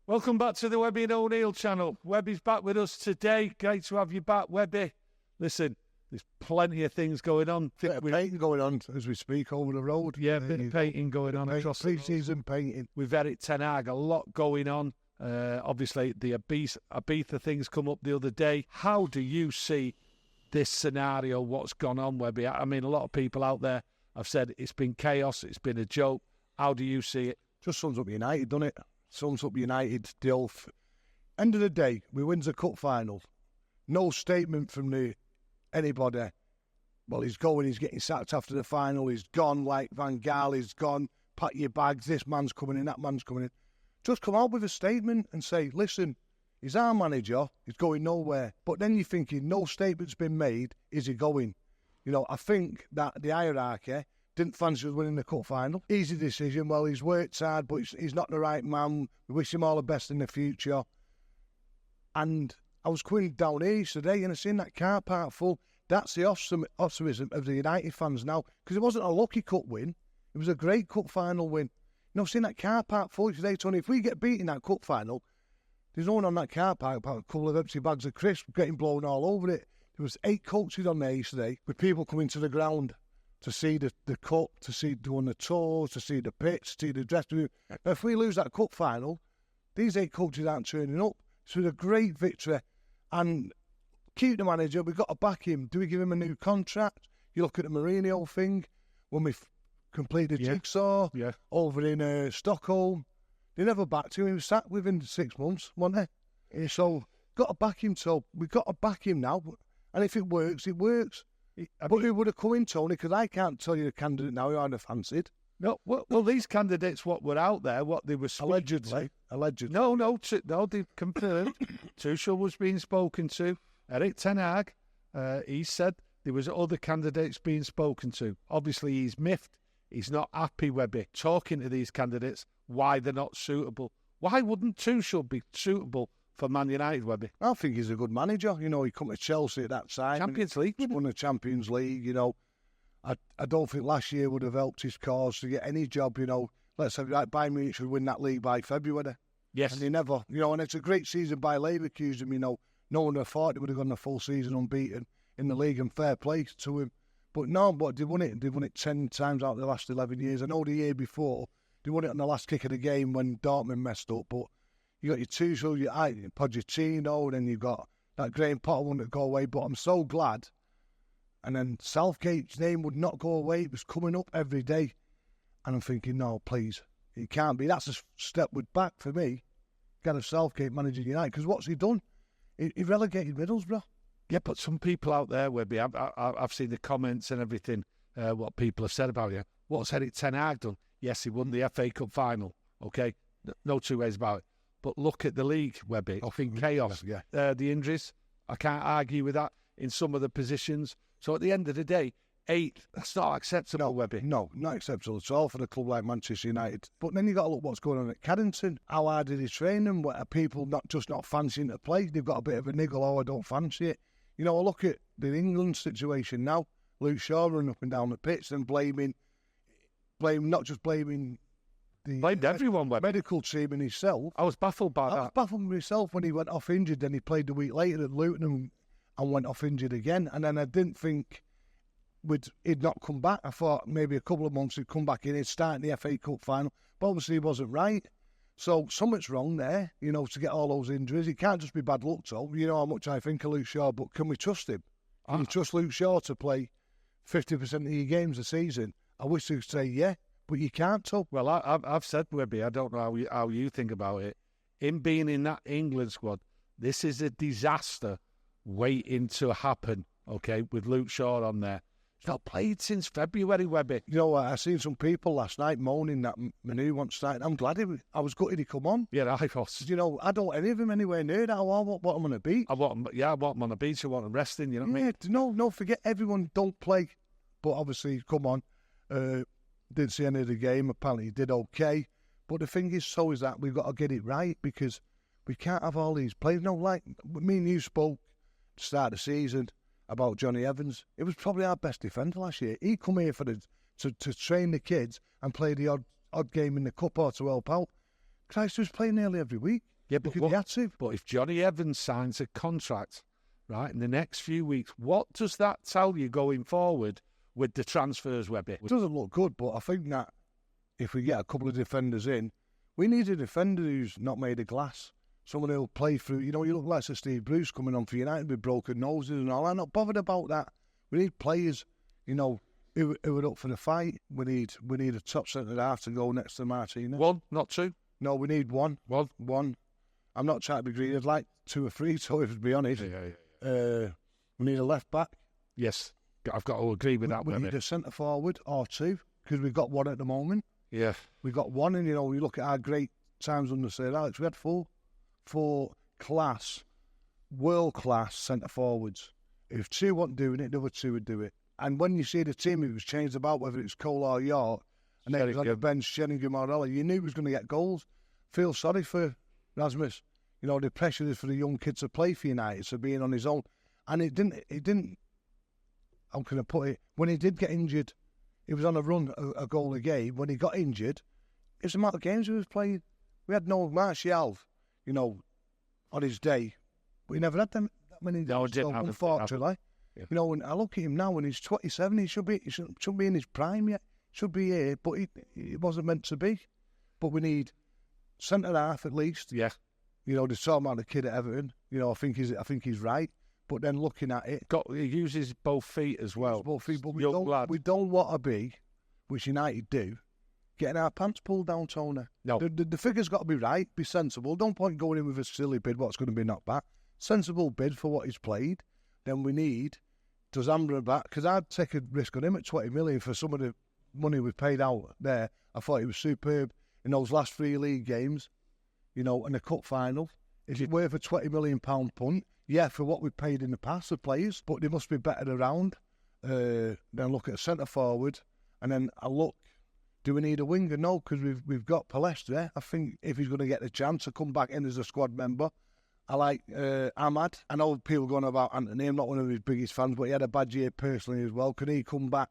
Welcome back to the Webby and O'Neill channel. Webby's back with us today. Great to have you back, Webby. Listen, there's plenty of things going on. Bit of painting going on as we speak over the road. Yeah, bit of painting going on across the pre-season painting. With Erik Ten Hag, a lot going on. Obviously, the Ibiza things come up the other day. How do you see this scenario, what's gone on, Webby? I mean, a lot of people out there have said it's been chaos, it's been a joke. How do you see it? Just sums up United, doesn't it? Sums up United. End of the day, we wins the cup final. No statement from anybody. Well, he's going, he's getting sacked after the final, he's gone like Van Gaal, he's gone, pack your bags, this man's coming in, that man's coming in. Just come out with a statement and say, listen, he's our manager, he's going nowhere. But then you're thinking, no statement's been made, is he going? You know, I think that the hierarchy didn't fancy us winning the cup final. Easy decision. Well, he's worked hard, but he's not the right man. We wish him all the best in the future. And I was coming down here today and I seen that car park full. That's the optimism of the United fans now. Because it wasn't a lucky cup win. It was a great cup final win. You know, seeing that car park full today, Tony, if we get beat in that cup final, there's no one on that car park about a couple of empty bags of crisps getting blown all over it. There was 8 coaches on there yesterday with people coming to the ground to see the cup, to see doing the tours, to see the pitch, to see the dressing room. If we lose that cup final, these 8 coaches aren't turning up. So it's a great victory. And keep the manager, we've got to back him. Do we give him a new contract? You look at the Mourinho thing, when we completed Jigsaw over in Stockholm. They never backed him. He was sacked within 6 months, wasn't he? So, got to back him. So, we've got to back him now. And if it works, it works. But who would have come in, Tony? Because I can't tell you the candidate now who I'd have fancied. No, well, these candidates, what were out there, what they were allegedly. No, they confirmed. Tuchel was being spoken to. Erik Ten Hag, he said there was other candidates being spoken to. Obviously, he's miffed. He's not happy, Webby, talking to these candidates, why they're not suitable. Why wouldn't Tuchel be suitable for Man United, Webby? I think he's a good manager. You know, he come to Chelsea at that time. Champions League. Won the Champions League, you know. I don't think last year would have helped his cause to get any job, you know. Let's say like Bayern Munich should win that league by February. Yes. And he never, you know, and it's a great season by Leverkusen, you know. No one would have thought they would have gone the full season unbeaten in the league, and fair play to him. But no, but they won it. They won it 10 times out of the last 11 years. I know the year before, they won it on the last kick of the game when Dortmund messed up, but you got your Tuchel, your Pochettino, and then you've got that Graham Potter one that go away. But I'm so glad. And then Southgate's name would not go away. It was coming up every day. And I'm thinking, no, please, it can't be. That's a step back for me. Get a Southgate managing United. Because what's he done? He relegated Middlesbrough. Yeah, but some people out there, Webby, I've seen the comments and everything, what people have said about you. What's Erik Ten Hag done? Yes, he won the FA Cup final. Okay, no two ways about it. But look at the league, Webby. It's been chaos. Yeah. The injuries, I can't argue with that in some of the positions. So at the end of the day, 8, that's not acceptable, Webby. No, not acceptable at all for a club like Manchester United. But then you got to look what's going on at Caddington. How hard did he train them? What are people not fancying to play? They've got a bit of a niggle, I don't fancy it. You know, I look at the England situation now. Luke Shaw running up and down the pitch and not just blaming the blamed everyone, Webby. Medical team and himself. I was baffled by that. I was baffled myself when he went off injured. Then he played the week later at Luton and went off injured again. And then I didn't think he'd not come back. I thought maybe a couple of months he'd come back in, he'd start in the FA Cup final. But obviously he wasn't right. So something's wrong there, you know, to get all those injuries. It can't just be bad luck, though. You know how much I think of Luke Shaw, but can we trust him? Can you trust Luke Shaw to play 50% of your games a season? I wish you'd say yeah, but you can't, though. Well, I've said, Webby, I don't know how you think about it. Him being in that England squad, this is a disaster waiting to happen, okay, with Luke Shaw on there. He's not played since February, Webby. You know, I seen some people last night moaning that Manu won't start. I'm glad I was gutted he come on. Yeah, I was. You know, I don't want any of him anywhere near that. I want him on a beach. I want him on a beach. I want him resting, you know what I mean? No, forget everyone don't play. But obviously, come on. Didn't see any of the game. Apparently, he did okay. But the thing is, so is that we've got to get it right because we can't have all these players. No, like me and you spoke at the start of the season about Johnny Evans. It was probably our best defender last year. He come here to train the kids and play the odd game in the cup or to help out. Christ was playing nearly every week. Yeah, but he had to. But if Johnny Evans signs a contract, right, in the next few weeks, what does that tell you going forward with the transfers, Webby? It doesn't look good, but I think that if we get a couple of defenders in, we need a defender who's not made of glass. Someone who'll play through. You know, you look like Sir Steve Bruce coming on for United with broken noses and all. I'm not bothered about that. We need players, you know, who are up for the fight. We need a top centre half to go next to Martinez. One, not two. No, we need one. One. I'm not trying to be greedy. I'd like 2 or 3, so if to be honest. Yeah. We need a left back. Yes, I've got to agree with that. We need a centre forward or 2, because we've got 1 at the moment. Yeah. We've got 1, and, you know, we look at our great times under Sir Alex. We had 4 world-class centre forwards. If 2 weren't doing it, the other 2 would do it. And when you see the team, it was changed about, whether it's Cole or York, and then it was on the bench, Sheringham or Ella, you knew he was going to get goals. Feel sorry for Rasmus. You know, the pressure is for the young kids to play for United, so being on his own. And it didn't, how can I put it, when he did get injured, he was on a run, a goal a game. When he got injured, it was the amount of games he was playing. We had no Martial, you know, on his day. We never had that many. No, it didn't happen. Unfortunately. Yeah. You know, when I look at him now, when he's 27, he shouldn't be in his prime yet. Should be here, but he wasn't meant to be. But we need centre half at least. Yeah. You know, there's talking about the kid at Everton. You know, I think he's right. But then looking at it, he uses both feet as well. Both feet, but we don't want to be, which United do, getting our pants pulled down, Tony. No. The figure's got to be right, be sensible. Don't point going in with a silly bid, what's going to be knocked back. Sensible bid for what he's played. Then we need, does Amrabat, because I'd take a risk on him at 20 million for some of the money we paid out there. I thought he was superb in those last 3 league games, you know, and the cup final. Is it worth a £20 million punt? Yeah, for what we paid in the past for players, but they must be better around. Then look at a centre forward, and then I look, do we need a winger? No, because we've got Palestra. I think if he's going to get the chance to come back in as a squad member, I like Ahmad. I know people going about Antony. I'm not one of his biggest fans, but he had a bad year personally as well. Can he come back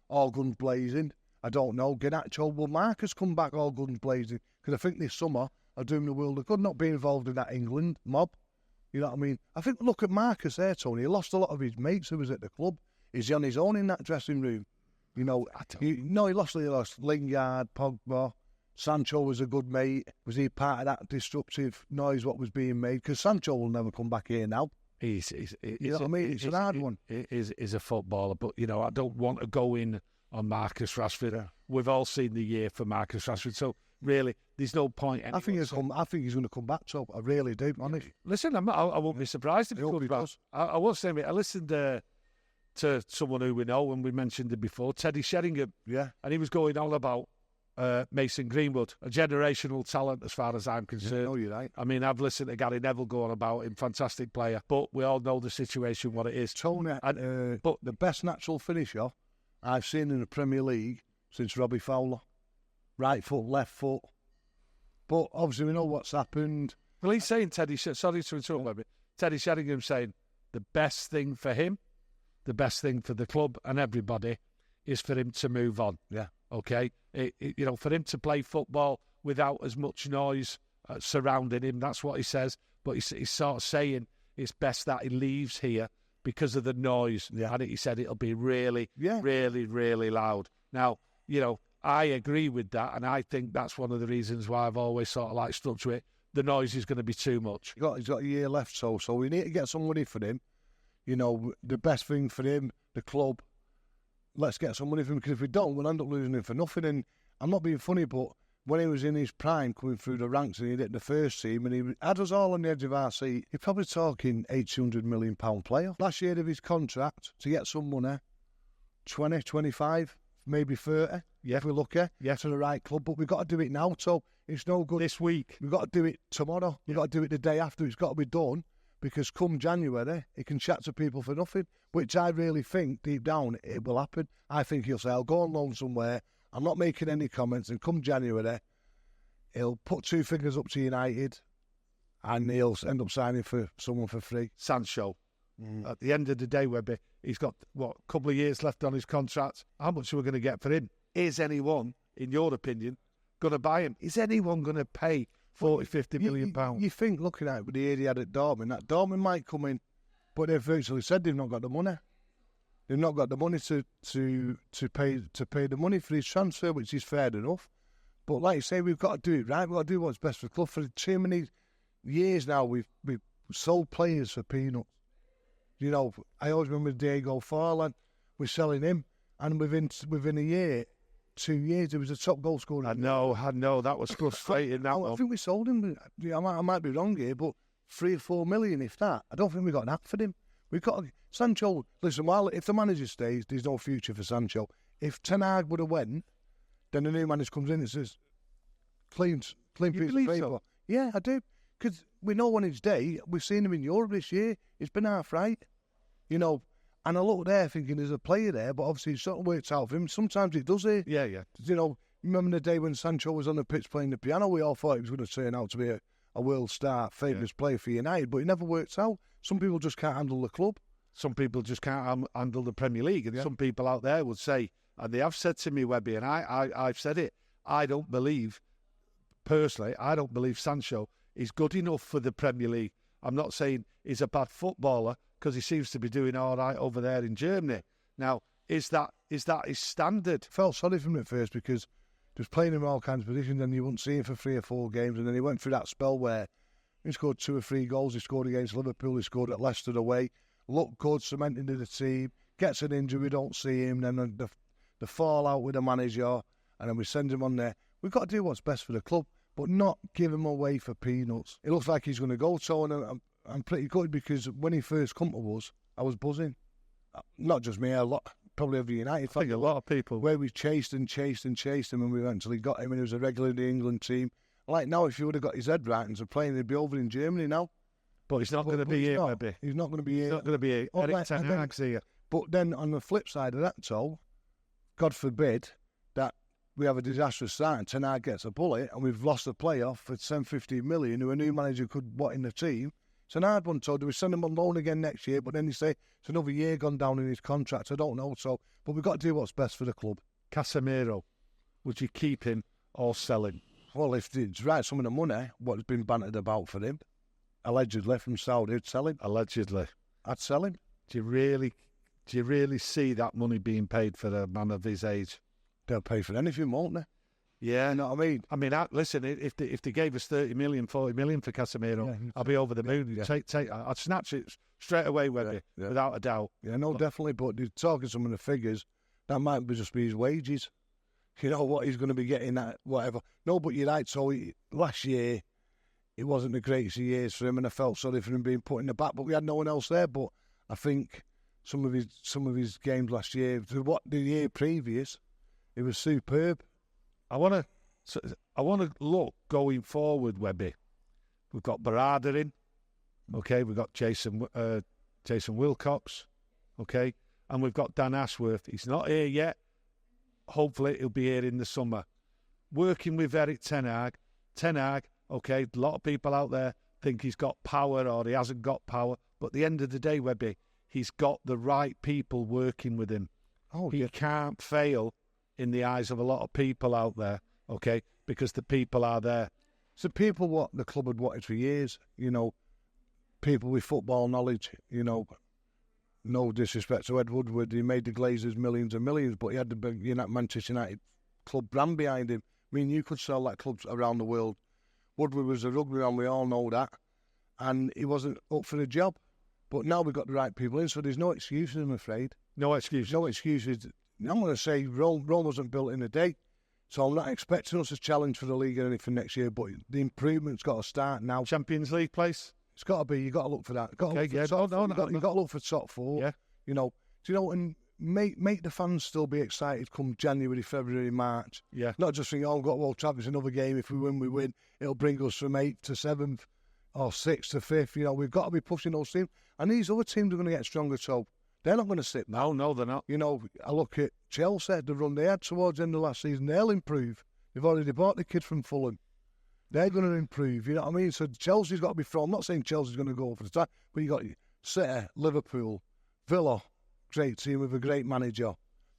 all guns blazing? I don't know. Garnacho, will Marcus come back all guns blazing? Because I think this summer are doing the world of good not being involved in that England mob. You know what I mean? I think, look at Marcus there, Tony. He lost a lot of his mates who was at the club. Is he on his own in that dressing room? You know, he lost Lingard, Pogba. Sancho was a good mate. Was he part of that disruptive noise what was being made? Because Sancho will never come back here now. You know what I mean? It's an hard one. He's a footballer, but, you know, I don't want to go in on Marcus Rashford. Yeah. We've all seen the year for Marcus Rashford, so really, there's no point. I think he's going to come back, so I really do, honestly. Listen, I won't be surprised if he comes back. I won't say it. I listened to someone who we know, and we mentioned it before, Teddy Sheringham. Yeah. And he was going on about Mason Greenwood, a generational talent as far as I'm concerned. No, you're right. I mean, I've listened to Gary Neville going about him, fantastic player, but we all know the situation, what it is. Tony, but the best natural finisher I've seen in the Premier League since Robbie Fowler. Right foot, left foot. But obviously we know what's happened. Well, he's saying, sorry to interrupt, Teddy Sheringham saying the best thing for him, the best thing for the club and everybody is for him to move on. Yeah. Okay? You know, for him to play football without as much noise surrounding him, that's what he says. But he's sort of saying it's best that he leaves here because of the noise. Yeah. And he said it'll be really, really loud. Now, you know, I agree with that, and I think that's one of the reasons why I've always sort of like stuck to it. The noise is going to be too much. He's got a year left, so we need to get some money for him. You know, the best thing for him, the club, let's get some money for him, because if we don't, we'll end up losing him for nothing. And I'm not being funny, but when he was in his prime, coming through the ranks, and he hit the first team, and he had us all on the edge of our seat, you're probably talking £800 million player. Last year of his contract, to get some money, 20, 25, maybe 30, if we're lucky, to the right club. But we've got to do it now, so it's no good. This week. We've got to do it tomorrow. We've got to do it the day after. It's got to be done, because come January, he can chat to people for nothing, which I really think, deep down, it will happen. I think he'll say, I'll go on loan somewhere, I'm not making any comments, and come January, he'll put 2 fingers up to United, and he'll end up signing for someone for free. Sancho. At the end of the day, Webby, he's got, a couple of years left on his contract. How much are we going to get for him? Is anyone, in your opinion, going to buy him? Is anyone going to pay 40, 50 million pounds. You think, looking at it with the year he had at Dortmund, that Dortmund might come in, but they've virtually said they've not got the money. They've not got the money to pay the money for his transfer, which is fair enough. But like you say, we've got to do it right. We've got to do what's best for the club. For too many years now, we've sold players for peanuts. You know, I always remember Diego Forlan. We're selling him, and within a year, 2 years, he was a top goal scorer. I know, that was frustrating. I think we sold him. I might be wrong here, but 3 or 4 million, if that. I don't think we got that for him. We've got Sancho. Listen, if the manager stays, there's no future for Sancho. If Ten Hag would have went, then the new manager comes in and says, clean piece of paper. So? Yeah, I do. Because we know on his day, we've seen him in Europe this year, it's been half right. You know, and I look there thinking there's a player there, but obviously it sort of works out for him. Sometimes it does it. Yeah. You know, remember the day when Sancho was on the pitch playing the piano, we all thought he was going to turn out to be a world star, famous player for United, but it never works out. Some people just can't handle the club. Some people just can't handle the Premier League. And some people out there would say, and they have said to me, Webby, and I've said it, I don't believe Sancho is good enough for the Premier League. I'm not saying he's a bad footballer, because he seems to be doing all right over there in Germany. Now, is that his standard? I felt sorry for him at first because he was playing in all kinds of positions and you wouldn't see him for 3 or 4 games, and then he went through that spell where he scored 2 or 3 goals. He scored against Liverpool, he scored at Leicester away, looked good, cemented in the team, gets an injury, we don't see him, then the fallout with the manager, and then we send him on there. We've got to do what's best for the club, but not give him away for peanuts. It looks like he's going to go, so I'm pretty good, because when he first come to us, I was buzzing. Not just me, probably every United fan. I think a lot of people. Where we chased him, and we eventually got him, and he was a regular in the England team. Like now, if he would have got his head right and was playing, he'd be over in Germany now. But he's not going to be here, Webby. He's not going to be here. He's not going to be here. Erik Ten Hag's here. But then on the flip side of that, so God forbid that we have a disastrous start and Ten Hag gets a bullet and we've lost the playoff for 10-15 million, who a new manager could want in the team. It's an hard one, so do we send him on loan again next year? But then you say it's another year gone down in his contract. I don't know. So, but we've got to do what's best for the club. Casemiro, would you keep him or sell him? Well, if it's right, some of the money, what's been bantered about for him, allegedly from Saudi, I'd sell him. Allegedly, I'd sell him. Do you really see that money being paid for a man of his age? They'll pay for anything, won't they? Yeah. You know what I mean? I mean, listen, if they gave us 30 million, 40 million for Casemiro, I'd be over the moon. I'd snatch it straight away, Webby, without a doubt. Yeah, no, definitely. But talking some of the figures, that might just be his wages. You know, what he's going to be getting at, whatever. No, but you're right. So last year, it wasn't the greatest of years for him, and I felt sorry for him being put in the back, but we had no one else there. But I think some of his games last year, the year previous, it was superb. I want to look going forward, Webby. We've got Berrada in, okay. We've got Jason Wilcox, okay, and we've got Dan Ashworth. He's not here yet. Hopefully, he'll be here in the summer. Working with Erik Ten Hag. Okay, a lot of people out there think he's got power or he hasn't got power, but at the end of the day, Webby, he's got the right people working with him. He can't fail in the eyes of a lot of people out there, okay, because the people are there. So people what the club had wanted for years, you know, people with football knowledge, you know, no disrespect to Ed Woodward, he made the Glazers millions and millions, but he had the big Manchester United club brand behind him. I mean, you could sell that club around the world. Woodward was a rugby man, we all know that, and he wasn't up for the job. But now we've got the right people in, so there's no excuses, I'm afraid. No excuses. No excuses. I'm going to say Rome wasn't built in a day, so I'm not expecting us to challenge for the league or anything next year, but the improvement's got to start now. Champions League place? It's got to be. You've got to look for that. You've got to look for top 4. Yeah. You know, and make the fans still be excited come January, February, March. Yeah. Not just think, we've got Old Trafford's another game. If we win, we win. It'll bring us from 8th to 7th or 6th to 5th. You know, we've got to be pushing those teams. And these other teams are going to get stronger, so they're not going to sit. No, they're not. You know, I look at Chelsea, the run they had towards the end of last season, they'll improve. They've already bought the kid from Fulham. They're going to improve, you know what I mean? So Chelsea's got to be thrown. I'm not saying Chelsea's going to go for the time, but you got City, Liverpool, Villa, great team with a great manager,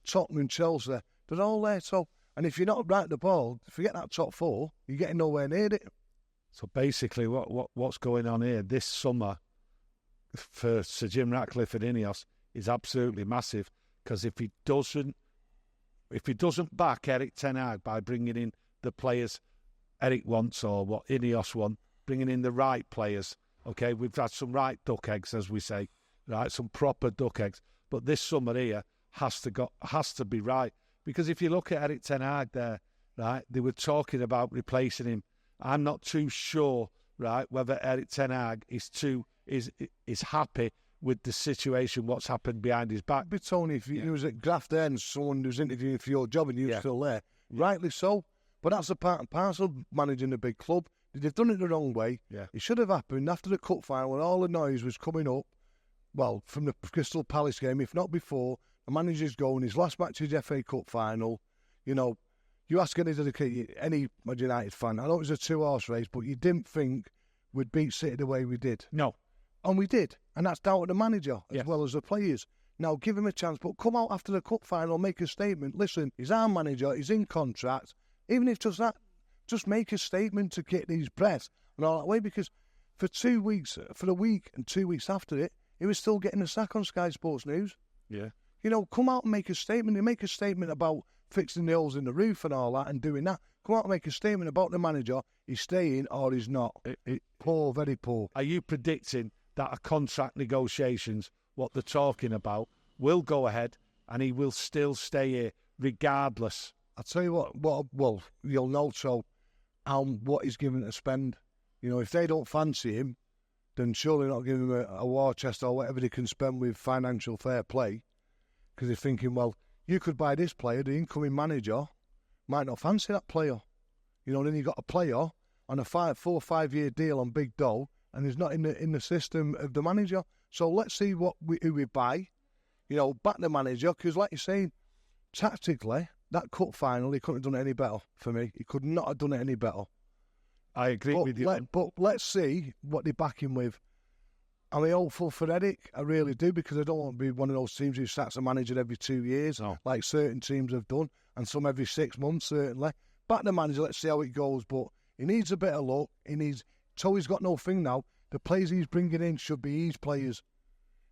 Tottenham, Chelsea, they're all there. So, and if you're not right at the ball, forget that top 4, you're getting nowhere near it. So basically, what's going on here this summer for Sir Jim Ratcliffe and INEOS is absolutely massive, because if he doesn't back Erik ten Hag by bringing in the players Erik wants, or what INEOS want, bringing in the right players. Okay, we've had some right duck eggs, as we say, right, some proper duck eggs. But this summer here has to be right, because if you look at Erik ten Hag there, right, they were talking about replacing him. I'm not too sure, right, whether Erik ten Hag is happy with the situation, what's happened behind his back. But Tony, if you was at Graft and someone was interviewing for your job and you were still there, rightly so. But that's a part and parcel of managing a big club. They've done it the wrong way. Yeah. It should have happened after the cup final when all the noise was coming up. Well, from the Crystal Palace game, if not before, the manager's going, his last match is the FA Cup final. You know, you ask any Man United fan, I know it was a 2-horse race, but you didn't think we'd beat City the way we did. No. And we did. And that's down to the manager as well as the players. Now, give him a chance, but come out after the cup final, make a statement. Listen, he's our manager, he's in contract. Even if just that, just make a statement to get these breaths and all that way, because for 2 weeks, for a week and 2 weeks after it, he was still getting a sack on Sky Sports News. Yeah. You know, come out and make a statement. They make a statement about fixing the holes in the roof and all that and doing that. Come out and make a statement about the manager. He's staying or he's not. Poor, very poor. Are you predicting that a contract negotiations, what they're talking about, will go ahead and he will still stay here regardless? I'll tell you well, you'll know what he's given to spend. You know, if they don't fancy him, then surely not give him a war chest or whatever they can spend with financial fair play. Because they're thinking, well, you could buy this player, the incoming manager might not fancy that player. You know, then you got a player on a 4 or 5 year deal on big dough, and he's not in the system of the manager. So let's see who we buy. You know, back the manager, because like you're saying, tactically, that cup final, he couldn't have done it any better for me. He could not have done it any better. I agree with you. But let's see what they back him with. I'm hopeful for Erik. I really do, because I don't want to be one of those teams who sacks a manager every 2 years, like certain teams have done, and some every 6 months, certainly. Back the manager, let's see how it goes. But he needs a bit of luck. He's got no thing now. The players he's bringing in should be his players,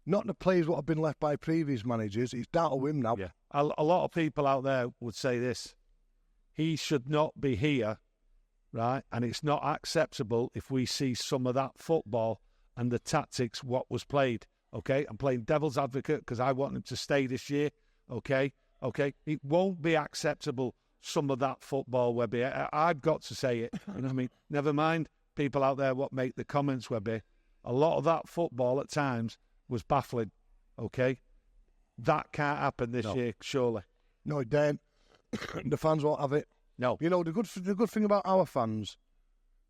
not the players what have been left by previous managers. It's down to him now. Yeah. A lot of people out there would say this. He should not be here, right? And it's not acceptable if we see some of that football and the tactics what was played, okay? I'm playing devil's advocate because I want him to stay this year, okay? It won't be acceptable, some of that football, Webby. I've got to say it, you know what I mean? Never mind people out there what make the comments, Webby. A lot of that football at times was baffling, okay? That can't happen this year, surely. No, it don't. The fans won't have it. No. You know, the good thing about our fans,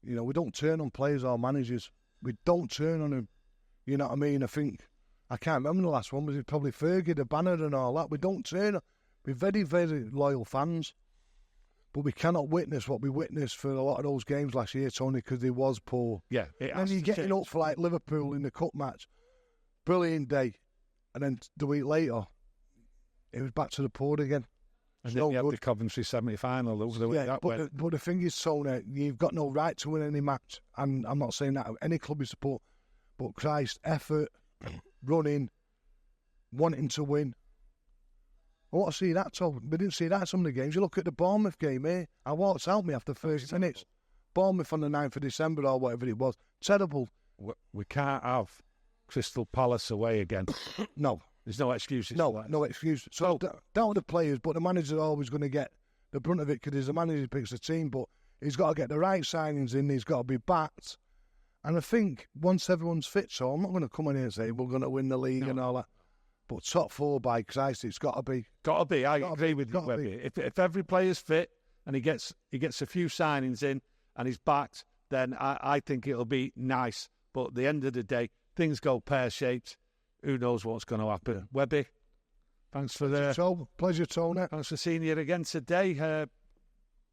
you know, we don't turn on players or managers. We don't turn on them. You know what I mean? I can't remember the last one, was it probably Fergie, the banner and all that. We don't turn on. We're very, very loyal fans. But we cannot witness what we witnessed for a lot of those games last year, Tony, because it was poor. Yeah. And you're getting up for like Liverpool in the cup match. Brilliant day. And then the week later, it was back to the poor again. And then you had the Coventry semi-final over the week that way. But the thing is, Tony, you've got no right to win any match. And I'm not saying that of any club you support. But Christ, effort, running, wanting to win. I want to see that, Tom. We didn't see that in some of the games. You look at the Bournemouth game here. I walked out after 30 minutes. Bournemouth on the 9th of December or whatever it was. Terrible. We can't have Crystal Palace away again. No. There's no excuses. No excuse. So down to the players, but the manager's always going to get the brunt of it because he's the manager who picks the team, but he's got to get the right signings in, he's got to be backed. And I think once everyone's fit, so I'm not going to come in here and say we're going to win the league and all that. But top four, by Christ, it's got to be. Got to be. I agree with you, Webby. If every player's fit and he gets a few signings in and he's backed, then I think it'll be nice. But at the end of the day, things go pear-shaped. Who knows what's going to happen? Webby, thanks for the... Pleasure, Tony. Thanks for seeing you again today.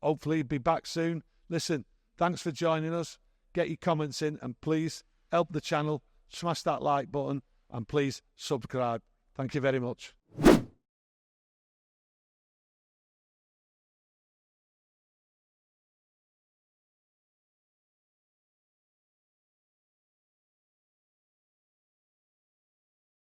Hopefully you'll be back soon. Listen, thanks for joining us. Get your comments in and please help the channel. Smash that like button and please subscribe. Thank you very much.